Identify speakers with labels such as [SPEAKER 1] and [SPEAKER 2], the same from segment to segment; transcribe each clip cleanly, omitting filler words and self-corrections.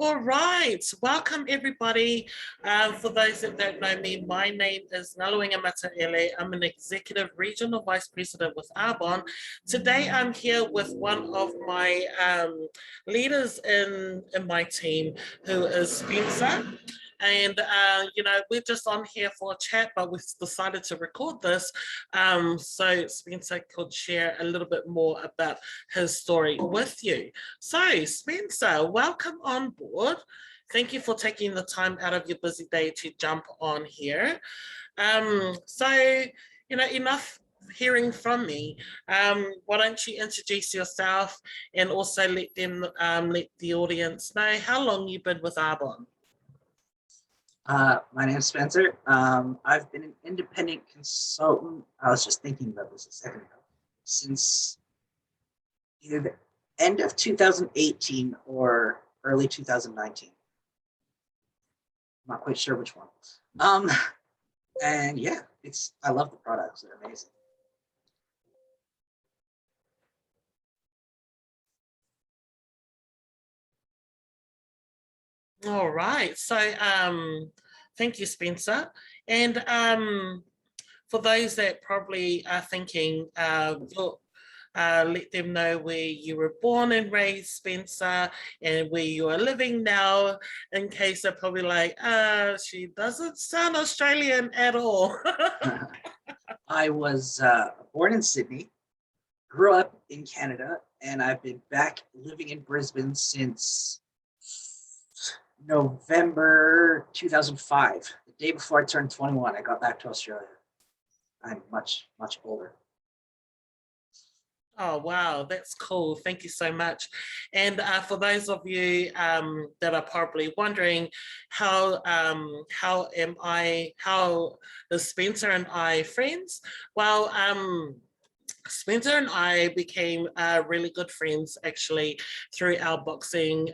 [SPEAKER 1] All right, welcome everybody. For those that don't know me, my name is Ngaluenga Mataele. I'm an Executive Regional Vice President with Arbonne. Today I'm here with one of my leaders in my team, who is Spencer. And, we're just on here for a chat, but we've decided to record this so Spencer could share a little bit more about his story with you. So, Spencer, welcome on board. Thank you for taking the time out of your busy day to jump on here. Enough hearing from me. Why don't you introduce yourself and also let the audience know how long you've been with Arbonne?
[SPEAKER 2] My name is Spencer. I've been an independent consultant. I was just thinking about this a second ago. Since either the end of 2018 or early 2019. I'm not quite sure which one. And yeah, I love the products. They're amazing.
[SPEAKER 1] All right. So thank you, Spencer. And for those that probably are thinking, let them know where you were born and raised, Spencer, and where you are living now, in case they're probably like, she doesn't sound Australian at all.
[SPEAKER 2] I was born in Sydney, grew up in Canada, and I've been back living in Brisbane since November 2005. The day before I turned 21, I got back to Australia. I'm much, much older.
[SPEAKER 1] Oh, wow, that's cool. Thank you so much. And for those of you that are probably wondering how is Spencer and I friends? Well, Spencer and I became really good friends actually through our boxing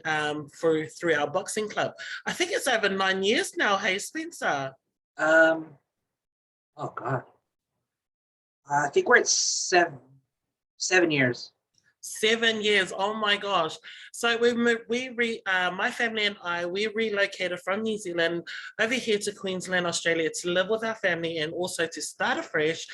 [SPEAKER 1] through our boxing club. I think it's over 9 years now. Hey, Spencer.
[SPEAKER 2] Oh God, I think we're at 7 years.
[SPEAKER 1] 7 years. Oh my gosh. So my family and we relocated from New Zealand over here to Queensland, Australia to live with our family and also to start afresh.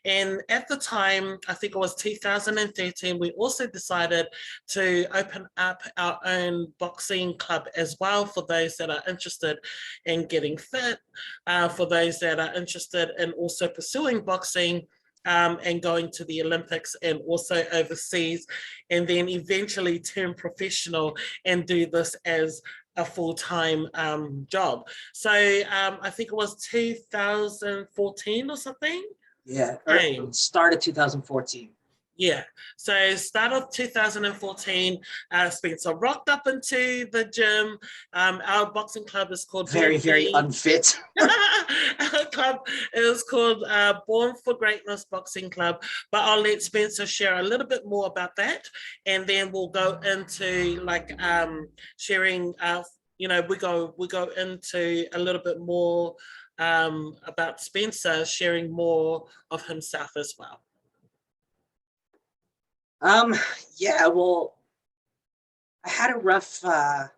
[SPEAKER 1] And at the time, I think it was 2013, we also decided to open up our own boxing club as well for those that are interested in getting fit, for those that are interested in also pursuing boxing, and going to the Olympics and also overseas, and then eventually turn professional and do this as a full-time job. So I think it was 2014 or something.
[SPEAKER 2] Yeah, started 2014.
[SPEAKER 1] Yeah, so start of 2014, Spencer rocked up into the gym. Our boxing club is called
[SPEAKER 2] very unfit.
[SPEAKER 1] Our club is called Born for Greatness Boxing Club, but I'll let Spencer share a little bit more about that, and then we'll go into sharing. We go into a little bit more about Spencer sharing more of himself as well.
[SPEAKER 2] Yeah, well, I had a rough from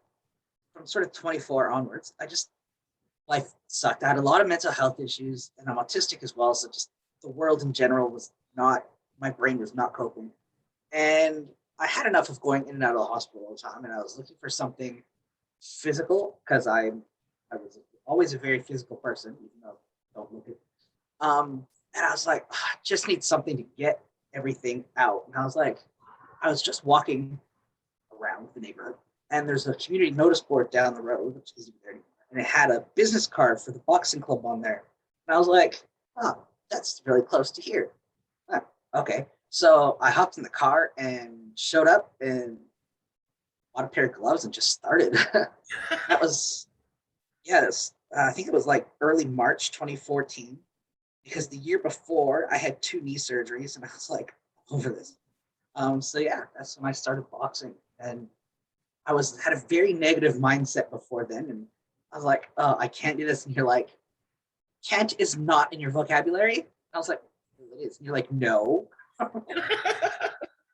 [SPEAKER 2] sort of 24 onwards. Life sucked. I had a lot of mental health issues, and I'm autistic as well. So just the world in general my brain was not coping. And I had enough of going in and out of the hospital all the time. And I was looking for something physical because I was always a very physical person, even though I don't look it. And I was like, I just need something to get everything out. And I was just walking around the neighborhood, and there's a community notice board down the road, which isn't there anymore, and it had a business card for the boxing club on there. And I was like, oh, that's really close to here. Oh, okay. So I hopped in the car and showed up and bought a pair of gloves and just started. That was, yes, I think it was like early March 2014. Because the year before I had 2 knee surgeries and I was like over this. So yeah, that's when I started boxing, and I had a very negative mindset before then, and I was like, oh, I can't do this. And you're like, can't is not in your vocabulary. I was like, it is. And you're like, no,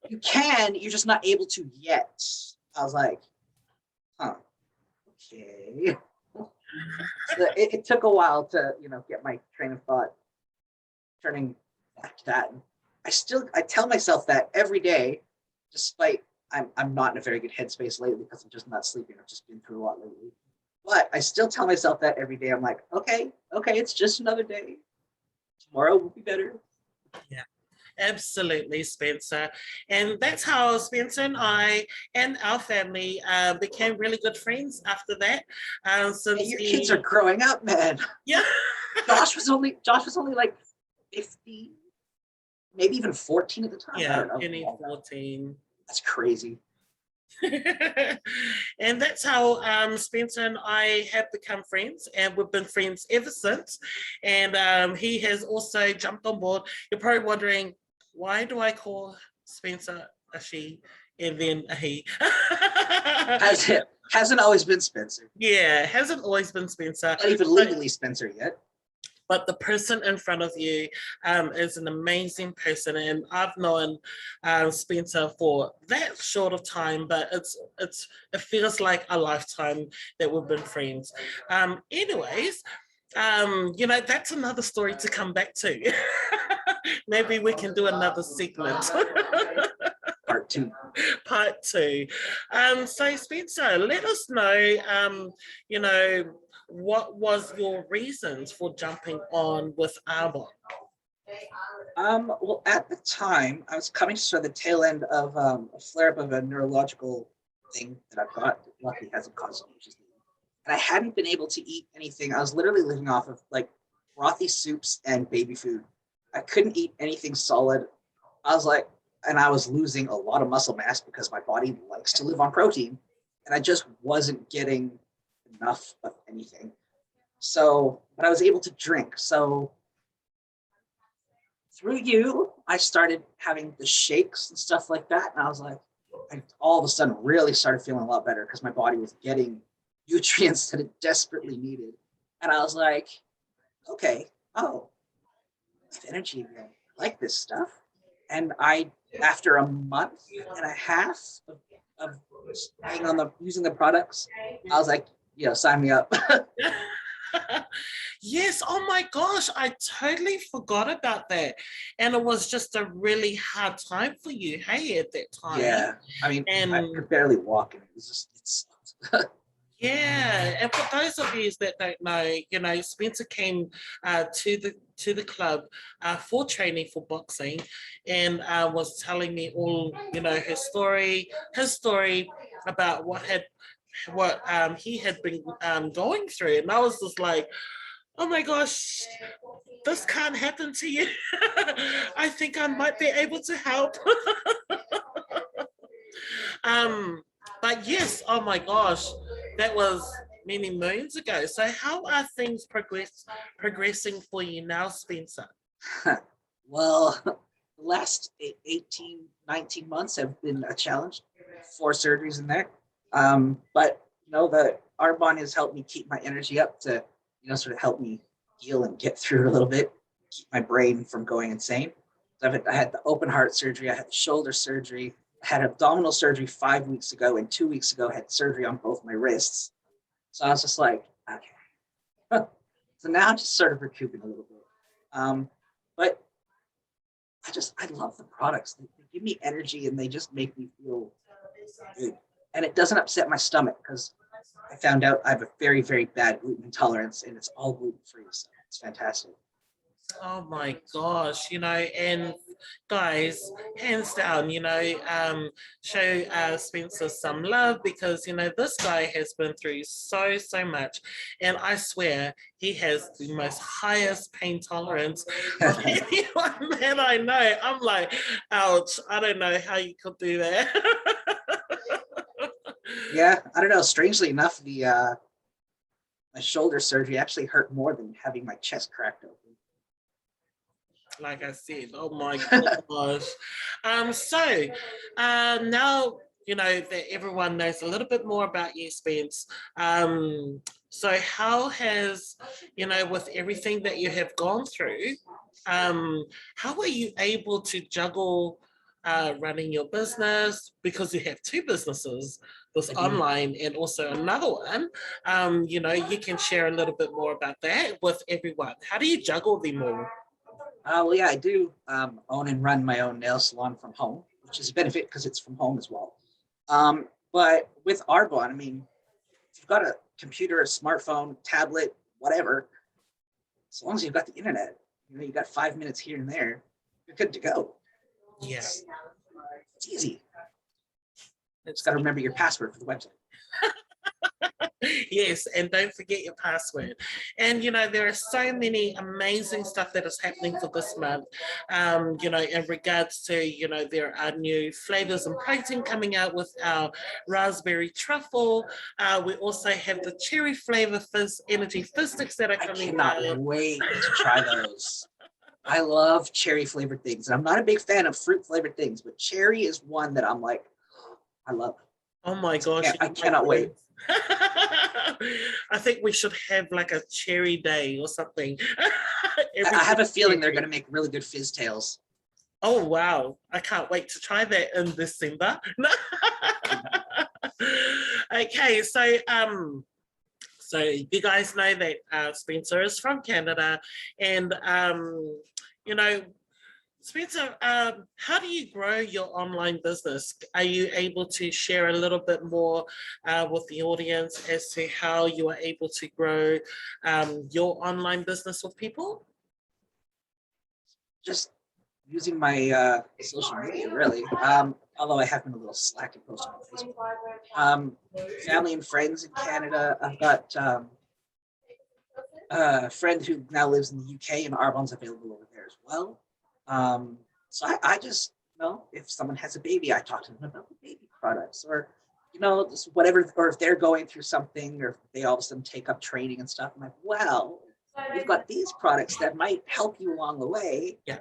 [SPEAKER 2] you can, you're just not able to yet. I was like, huh. okay. So it took a while to, get my train of thought turning back to that. I tell myself that every day, despite I'm not in a very good headspace lately because I'm just not sleeping. I've just been through a lot lately. But I still tell myself that every day. I'm like, okay, it's just another day. Tomorrow will be better.
[SPEAKER 1] Yeah. Absolutely, Spencer. And that's how Spencer and I and our family became really good friends after that.
[SPEAKER 2] Hey, your kids are growing up, man.
[SPEAKER 1] Yeah.
[SPEAKER 2] Josh was only like 15, maybe even 14 at the time. I
[SPEAKER 1] Yeah,
[SPEAKER 2] don't know.
[SPEAKER 1] 2014.
[SPEAKER 2] That's crazy.
[SPEAKER 1] And that's how Spencer and I have become friends, and we've been friends ever since. And he has also jumped on board. You're probably wondering, why do I call Spencer a she and then a he?
[SPEAKER 2] Hasn't always been Spencer.
[SPEAKER 1] Yeah, hasn't always been Spencer.
[SPEAKER 2] Not even legally Spencer yet.
[SPEAKER 1] But the person in front of you is an amazing person, and I've known Spencer for that short of time, but it feels like a lifetime that we've been friends. Anyways, that's another story to come back to. Maybe we can do another segment.
[SPEAKER 2] Part 2.
[SPEAKER 1] Part 2. So Spencer, let us know, what was your reasons for jumping on with Arbonne?
[SPEAKER 2] Well, at the time, I was coming to the tail end of a flare-up of a neurological thing that I've got. Luckily, hasn't caused any issues. And I hadn't been able to eat anything. I was literally living off of like frothy soups and baby food. I couldn't eat anything solid. I was like, and I was losing a lot of muscle mass because my body likes to live on protein, and I just wasn't getting enough of anything. So, but I was able to drink. So through you, I started having the shakes and stuff like that. And I was like, I all of a sudden really started feeling a lot better because my body was getting nutrients that it desperately needed. And I was like, okay, oh, I have energy again. I like this stuff. And after a month and a half of staying on using the products, I was like, sign me up.
[SPEAKER 1] Yes, oh my gosh, I totally forgot about that. And it was just a really hard time for you, hey, at that time.
[SPEAKER 2] Yeah, I mean, I could barely walk, and it was just, it's.
[SPEAKER 1] Yeah, and for those of you that don't know, Spencer came to the club for training for boxing, and was telling me all, his story about what he had been going through, and I was just like, oh my gosh, this can't happen to you. I think I might be able to help. But yes, oh my gosh, that was many moons ago. So how are things progressing for you now, Spencer?
[SPEAKER 2] Well, the last 18, 19 months have been a challenge. 4 surgeries in there. But the Arbonne has helped me keep my energy up to, sort of help me heal and get through it a little bit, keep my brain from going insane. So I had the open heart surgery, I had the shoulder surgery, I had abdominal surgery 5 weeks ago, and 2 weeks ago I had surgery on both my wrists. So I was just like, okay. So now I'm just sort of recouping a little bit. But I love the products. They give me energy, and they just make me feel good. And it doesn't upset my stomach because I found out I have a very, very bad gluten intolerance, and it's all gluten-free. So it's fantastic.
[SPEAKER 1] Oh my gosh, and guys, hands down, show Spencer some love, because, this guy has been through so much. And I swear he has the most highest pain tolerance of anyone that I know. I'm like, ouch, I don't know how you could do that.
[SPEAKER 2] Yeah, I don't know. Strangely enough, my shoulder surgery actually hurt more than having my chest cracked open.
[SPEAKER 1] Like I said, oh my gosh. So now that everyone knows a little bit more about you, Spence. So how has, with everything that you have gone through, how are you able to juggle running your business, because you have two businesses, this online and also another one. You can share a little bit more about that with everyone. How do you juggle them all?
[SPEAKER 2] Well, yeah, I do own and run my own nail salon from home, which is a benefit because it's from home as well. But with Arbonne, I mean, if you've got a computer, a smartphone, tablet, whatever, as long as you've got the internet, you got 5 minutes here and there, you're good to go.
[SPEAKER 1] Yeah.
[SPEAKER 2] It's easy. Just got to remember your password for the website.
[SPEAKER 1] Yes, and don't forget your password. And there are so many amazing stuff that is happening for this month. In regards to there are new flavors and protein coming out with our raspberry truffle. We also have the cherry flavor fizz energy fizz sticks that are coming out.
[SPEAKER 2] I cannot wait to try those. I love cherry flavored things. I'm not a big fan of fruit flavored things, but cherry is one that I'm like, I love.
[SPEAKER 1] Oh my gosh.
[SPEAKER 2] I cannot wait.
[SPEAKER 1] I think we should have like a cherry day or something.
[SPEAKER 2] I have a feeling they're going to make really good fizz tails.
[SPEAKER 1] Oh, wow. I can't wait to try that in December. Okay, so you guys know that Spencer is from Canada, and Spencer, how do you grow your online business? Are you able to share a little bit more with the audience as to how you are able to grow your online business with people?
[SPEAKER 2] Just using my social media, really. Although I have been a little slack in posting on Facebook. Family and friends in Canada. I've got a friend who now lives in the UK, and Arbonne's available over there as well. So I just, if someone has a baby, I talk to them about the baby products, or just whatever, or if they're going through something, or if they all of a sudden take up training and stuff. I'm like, well, we've got these products that might help you along the way.
[SPEAKER 1] Yeah.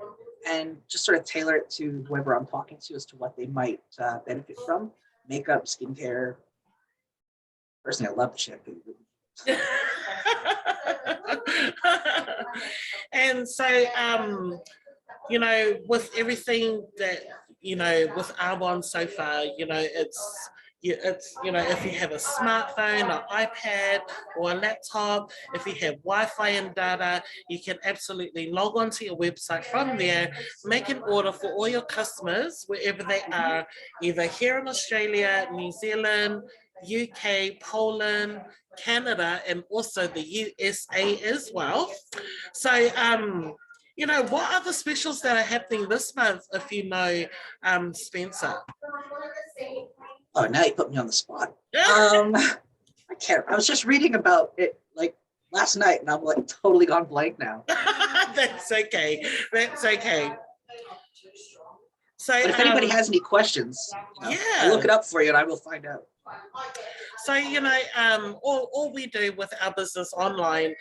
[SPEAKER 2] And just sort of tailor it to whoever I'm talking to as to what they might benefit from. Makeup, skincare. Personally, I love the shampoo.
[SPEAKER 1] And so, with everything that, with Arbonne so far, it's if you have a smartphone, an iPad, or a laptop, if you have Wi-Fi and data, you can absolutely log onto your website from there, make an order for all your customers wherever they are, either here in Australia, New Zealand, UK, Poland, Canada, and also the USA as well. So what are the specials that are happening this month, if you know, Spencer?
[SPEAKER 2] Oh, now you put me on the spot. I can't. I was just reading about it like last night, and I'm like totally gone blank now.
[SPEAKER 1] That's okay. That's okay. So,
[SPEAKER 2] but if anybody has any questions, I'll look it up for you, and I will find out.
[SPEAKER 1] So, all we do with our business online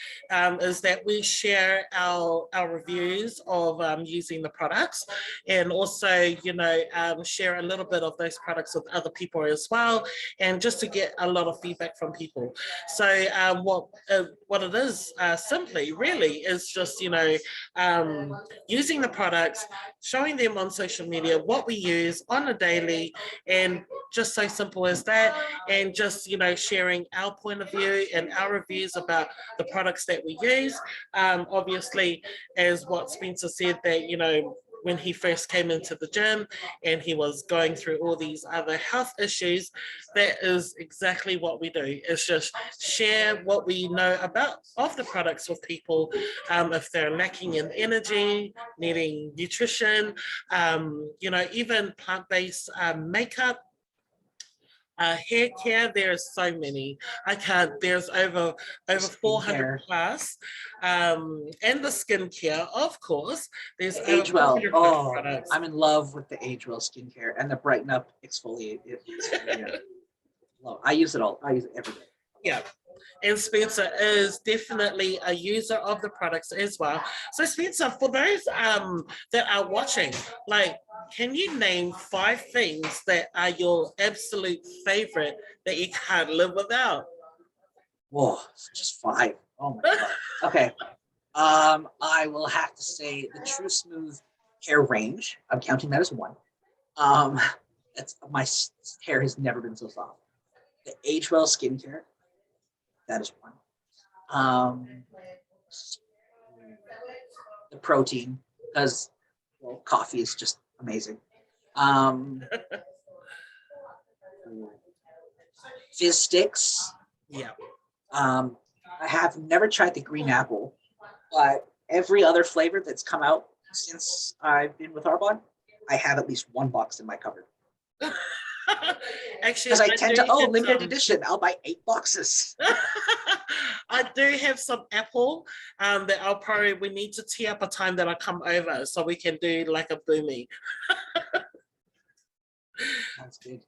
[SPEAKER 1] is that we share our reviews of using the products, and also, share a little bit of those products with other people as well, and just to get a lot of feedback from people. So what it is simply really is just, using the products, showing them on social media what we use on a daily, and just so simple as that, and just sharing our point of view and our reviews about the products that we use. Obviously, as what Spencer said, that when he first came into the gym and he was going through all these other health issues, that is exactly what we do. It's just share what we know about of the products with people. If they're lacking in energy, needing nutrition, even plant-based makeup, hair care, there's so many. There's over 400 plus. And the skincare, of course. There's
[SPEAKER 2] Age Well.
[SPEAKER 1] products.
[SPEAKER 2] I'm in love with the Age Well skincare and the Brighten Up exfoliate. I use it all. I use it every day.
[SPEAKER 1] Yeah. And Spencer is definitely a user of the products as well. So Spencer, for those that are watching, can you name 5 things that are your absolute favorite that you can't live without?
[SPEAKER 2] Whoa, just 5. Oh my God. Okay. I will have to say the True Smooth hair range. I'm counting that as 1. That's my hair has never been so soft. The Age Well skincare, that is one. Um, the protein, because well, coffee is just amazing. Um, Fizz sticks.
[SPEAKER 1] Yeah.
[SPEAKER 2] I have never tried the green apple, but every other flavor that's come out since I've been with Arbonne, I have at least one box in my cupboard.
[SPEAKER 1] Actually,
[SPEAKER 2] Because I tend to,
[SPEAKER 1] have
[SPEAKER 2] limited edition, I'll buy 8 boxes.
[SPEAKER 1] I do have some apple that we need to tee up a time that I come over so we can do like a boomy.
[SPEAKER 2] That's good.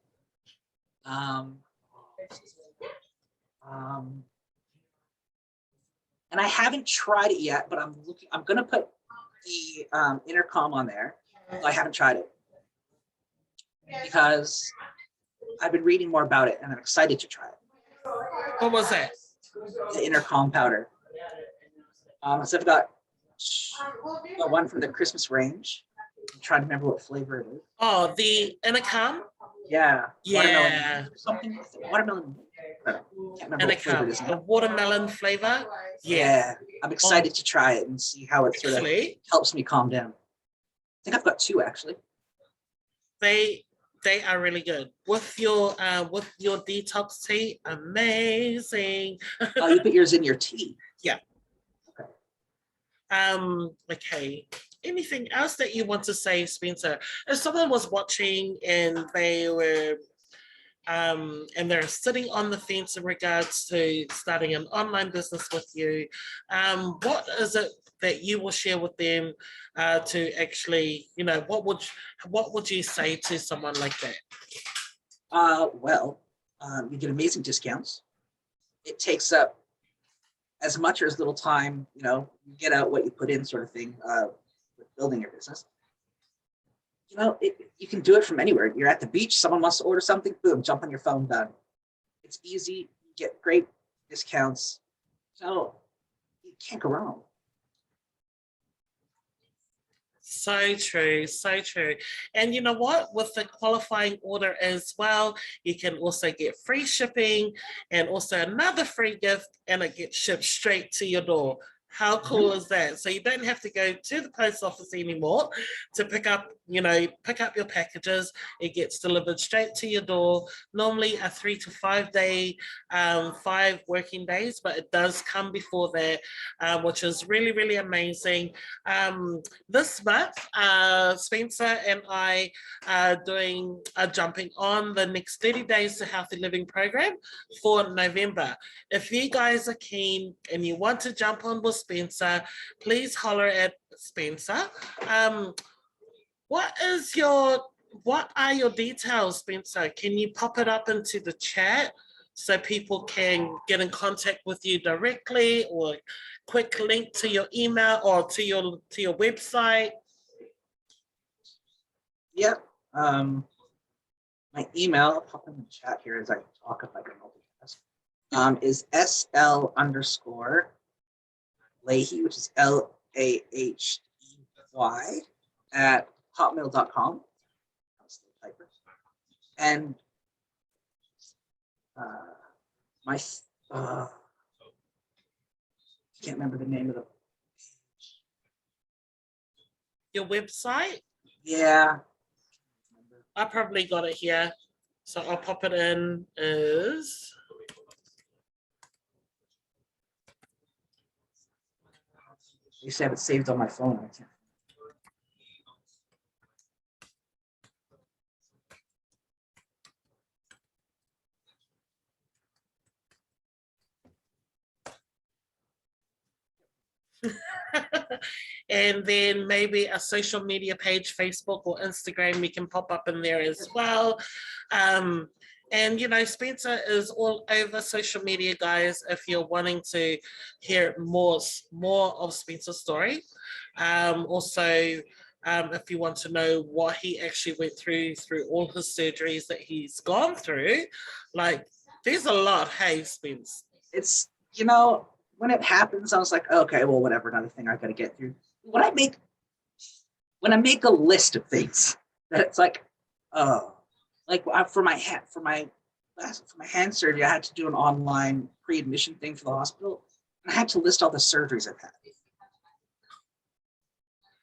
[SPEAKER 2] Um, and I haven't tried it yet, but I'm gonna put the intercom on there. I haven't tried it because I've been reading more about it and I'm excited to try it.
[SPEAKER 1] What was that?
[SPEAKER 2] The intercom powder. So I've got one from the Christmas range. I'm trying to remember what flavor it is.
[SPEAKER 1] Oh, the intercom?
[SPEAKER 2] Yeah.
[SPEAKER 1] Yeah.
[SPEAKER 2] Something watermelon. I can't remember what flavor it is now.
[SPEAKER 1] The watermelon flavor?
[SPEAKER 2] Yeah. I'm excited to try it and see how it sort of helps me calm down. I think I've got 2 actually.
[SPEAKER 1] They are really good. With your detox tea, amazing.
[SPEAKER 2] Oh, you put yours in your tea?
[SPEAKER 1] Yeah.
[SPEAKER 2] Okay.
[SPEAKER 1] Okay. Anything else that you want to say, Spencer? If someone was watching and they were and they're sitting on the fence in regards to starting an online business with you, what is it that you will share with them to actually, what would you say to someone like that?
[SPEAKER 2] Well, you get amazing discounts. It takes up as much or as little time, you get out what you put in, sort of thing, with building your business. You can do it from anywhere. You're at the beach, someone wants to order something, boom, jump on your phone, done. It's easy, you get great discounts. So you can't go wrong.
[SPEAKER 1] So true, so true. And you know what? With the qualifying order as well, you can also get free shipping and also another free gift, and it gets shipped straight to your door. How cool is that? So you don't have to go to the post office anymore to pick up your packages. It gets delivered straight to your door. Normally a 3 to 5 day, 5 working days, but it does come before that, which is really, really amazing. This month, Spencer and I are jumping on the next 30 days to healthy living program for November. If you guys are keen and you want to jump on with Spencer, please holler at Spencer. What are your details, Spencer? Can you pop it up into the chat so people can get in contact with you directly, or quick link to your email or to your website?
[SPEAKER 2] Yep. My email, I'll pop in the chat here as I talk if I can multitask, is SL_Lahay, which is LAHEY at hotmail.com. And my I can't remember the name of the
[SPEAKER 1] Your website?
[SPEAKER 2] Yeah.
[SPEAKER 1] I probably got it here, so I'll pop it in.
[SPEAKER 2] You used to have it saved on my phone. I can't.
[SPEAKER 1] And then maybe a social media page, Facebook or Instagram, we can pop up in there as well. And Spencer is all over social media, guys, if you're wanting to hear more of Spencer's story. Also, if you want to know what he actually went through all his surgeries that he's gone through, like, there's a lot. Hey, Spence.
[SPEAKER 2] It's, when it happens, I was like, okay, well, whatever, another thing I got to get through. When I make a list of things that it's like, Oh, like for my hand surgery, I had to do an online pre-admission thing for the hospital, and I had to list all the surgeries I've had.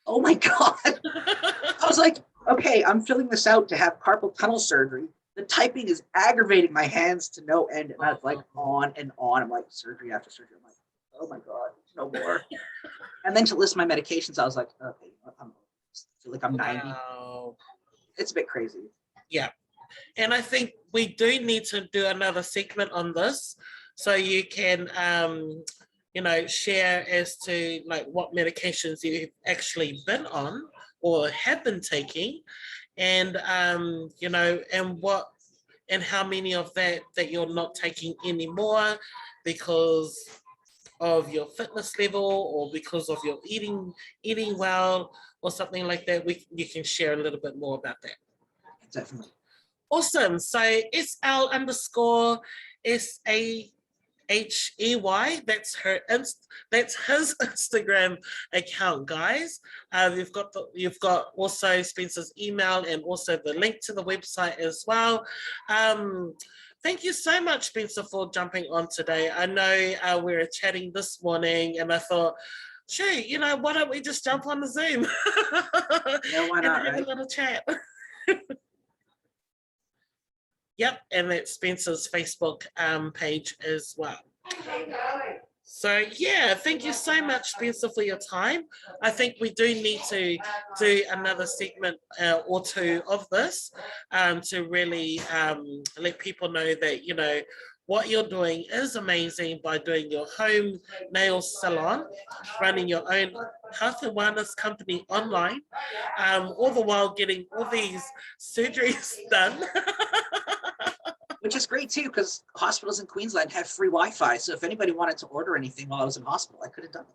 [SPEAKER 2] Oh my God. I was like, okay, I'm filling this out to have carpal tunnel surgery. The typing is aggravating my hands to no end. And I was like on and on. I'm like, surgery after surgery. I'm like, oh my God, no more. And then to list my medications, I was like, okay, I feel like I'm 90.
[SPEAKER 1] Wow.
[SPEAKER 2] It's a bit crazy.
[SPEAKER 1] Yeah. And I think we do need to do another segment on this, so you can share as to like what medications you've actually been on or have been taking, and and how many of that you're not taking anymore because of your fitness level or because of your eating well or something like that. You can share a little bit more about that.
[SPEAKER 2] Definitely.
[SPEAKER 1] Awesome. So SL_SAHEY. That's his Instagram account, guys. You've got also Spencer's email and also the link to the website as well. Thank you so much, Spencer, for jumping on today. I know we were chatting this morning, and I thought, shoot, why don't we just jump on the Zoom?
[SPEAKER 2] Yeah, why not?
[SPEAKER 1] And have
[SPEAKER 2] right?
[SPEAKER 1] a little chat. Yep, and that's Spencer's Facebook page as well. So yeah, thank you so much, Spencer, for your time. I think we do need to do another segment or two of this to really let people know that, what you're doing is amazing by doing your home nail salon, running your own health and wellness company online, all the while getting all these surgeries done.
[SPEAKER 2] Which is great too, because hospitals in Queensland have free Wi-Fi. So if anybody wanted to order anything while I was in hospital, I could have done it.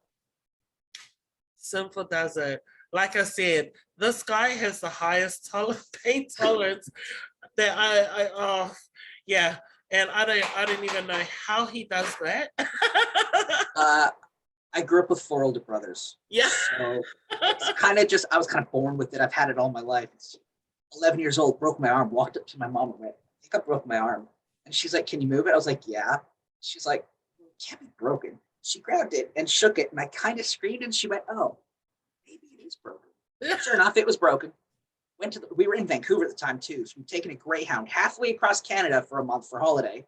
[SPEAKER 1] Simple does it. Like I said, this guy has the highest pain tolerance that yeah. And I don't even know how he does that.
[SPEAKER 2] I grew up with 4 older brothers.
[SPEAKER 1] Yeah.
[SPEAKER 2] So it's kind of I was kind of born with it. I've had it all my life. It's 11 years old, broke my arm, walked up to my mom and went, I think I broke my arm. And she's like, can you move it? I was like, yeah. She's like, it can't be broken. She grabbed it and shook it. And I kind of screamed and she went, oh, maybe it is broken. Sure enough, it was broken. We were in Vancouver at the time too. So we'd taken a Greyhound halfway across Canada for a month for holiday.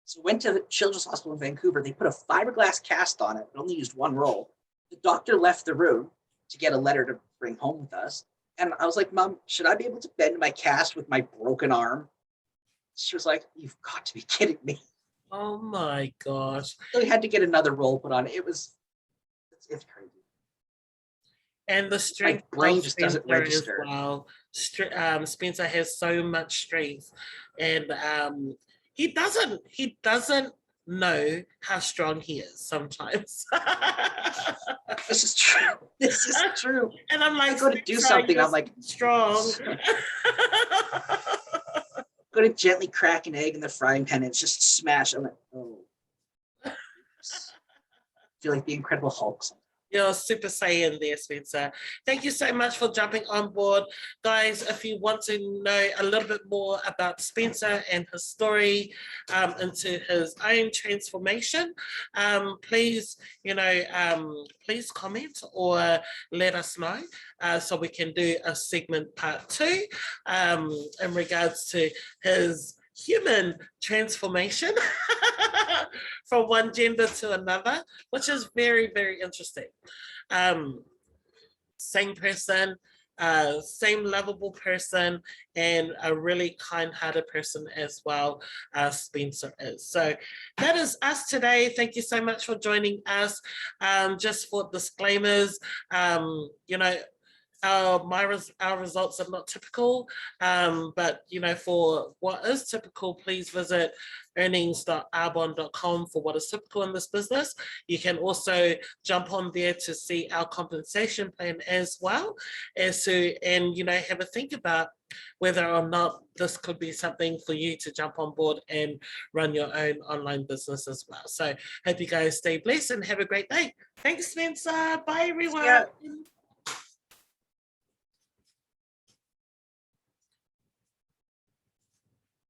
[SPEAKER 2] So went to the Children's Hospital in Vancouver. They put a fiberglass cast on it, but only used 1 roll. The doctor left the room to get a letter to bring home with us. And I was like, Mom, should I be able to bend my cast with my broken arm? She was like, you've got to be kidding me.
[SPEAKER 1] Oh my gosh.
[SPEAKER 2] So we had to get another roll put on. It's crazy.
[SPEAKER 1] And the strength
[SPEAKER 2] my brain just doesn't register.
[SPEAKER 1] Well. Spencer has so much strength, and he doesn't know how strong he is sometimes.
[SPEAKER 2] This is true. This is true.
[SPEAKER 1] And I'm like,
[SPEAKER 2] I go to do something. I'm like,
[SPEAKER 1] strong.
[SPEAKER 2] Go to gently crack an egg in the frying pan and it's just smash. I'm like, oh. I feel like the Incredible Hulk.
[SPEAKER 1] You're Super Saiyan there, Spencer. Thank you so much for jumping on board. Guys, if you want to know a little bit more about Spencer and his story into his own transformation, please comment or let us know so we can do a segment part 2 in regards to his human transformation from one gender to another, which is very, very interesting. Same person, same lovable person, and a really kind-hearted person as well as Spencer is. So that is us today. Thank you so much for joining us. Just for disclaimers, our results are not typical, but for what is typical, please visit earnings.arbonne.com for what is typical in this business. You can also jump on there to see our compensation plan as well, and have a think about whether or not this could be something for you to jump on board and run your own online business as well. So hope you guys stay blessed and have a great day. Thanks, Spencer. Bye, everyone.
[SPEAKER 2] Yeah.